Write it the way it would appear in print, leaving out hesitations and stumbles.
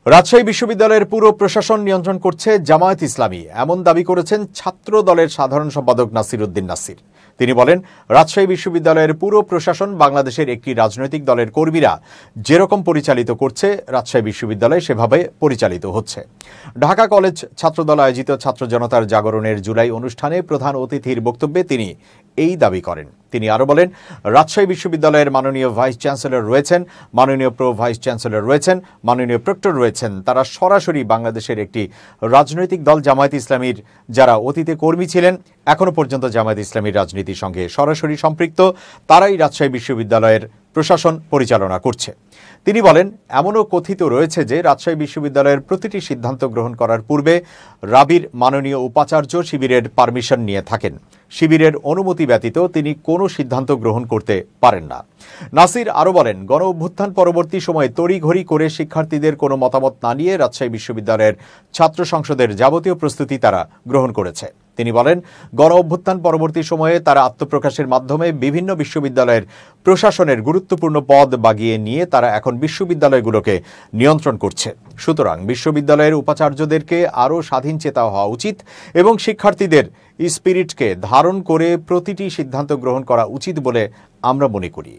রাজশাহী বিশ্ববিদ্যালয়ের পুরো প্রশাসন নিয়ন্ত্রণ করছে জামায়াত ইসলামী, এমন দাবি করেছেন ছাত্র দলের সাধারণ সম্পাদক নাসির উদ্দিন নাসির। তিনি বলেন, রাজশাহী বিশ্ববিদ্যালয়ের পুরো প্রশাসন বাংলাদেশের একটি রাজনৈতিক দলের কর্মীরা যেরকম পরিচালিত করছে, রাজশাহী বিশ্ববিদ্যালয় সেভাবে পরিচালিত হচ্ছে। ঢাকা কলেজ ছাত্রদল আয়োজিত ছাত্র জনতার জাগরণের জুলাই অনুষ্ঠানে প্রধান অতিথির বক্তব্যে তিনি এই দাবি করেন। তিনি আরো বলেন, রাজশাহী বিশ্ববিদ্যালয়ের মাননীয় ভাইস চ্যান্সেলর রয়েছেন, মাননীয় প্রো ভাইস চ্যান্সেলর রয়েছেন, মাননীয় প্রক্টর রয়েছেন। তারা সরাসরি বাংলাদেশের একটি রাজনৈতিক দল জামায়াত ইসলামীর, যারা অতীতে কর্মী ছিলেন, এখনো পর্যন্ত জামায়াত ইসলামীর রাজনীতির সঙ্গে সরাসরি সম্পৃক্ত, তারাই রাজশাহী বিশ্ববিদ্যালয়ের প্রশাসন পরিচালনা করছে। তিনি বলেন, এমনও কথিত রয়েছে যে রাজশাহী বিশ্ববিদ্যালয়ের প্রতিটি সিদ্ধান্ত গ্রহণ করার পূর্বে রাবির মাননীয় উপাচার্য শিবিরের পারমিশন নিয়ে থাকেন। শিবিরের অনুমতি ব্যতীত তিনি কোনো সিদ্ধান্ত গ্রহণ করতে পারেন না। নাসির আরও বলেন, গণ অভ্যুত্থান পরবর্তী সময়ে তড়িঘড়ি করে শিক্ষার্থীদের কোনো মতামত না নিয়ে রাজশাহী বিশ্ববিদ্যালয়ের ছাত্র সংসদের যাবতীয় প্রস্তুতি তারা গ্রহণ করেছে। তিনি বলেন, গণ অভ্যুত্থান পরবর্তী সময়ে তারা আত্মপ্রকাশের মাধ্যমে বিভিন্ন বিশ্ববিদ্যালয়ের প্রশাসনের গুরুত্বপূর্ণ পদ বাগিয়ে নিয়ে তারা এখন বিশ্ববিদ্যালয়গুলোকে নিয়ন্ত্রণ করছে। সুতরাং বিশ্ববিদ্যালয়ের উপাচার্যদেরকে আরও স্বাধীন চেতা হওয়া উচিত এবং শিক্ষার্থীদের স্পিরিটকে ধারণ করে প্রতিটি সিদ্ধান্ত গ্রহণ করা উচিত বলে আমরা মনে করি।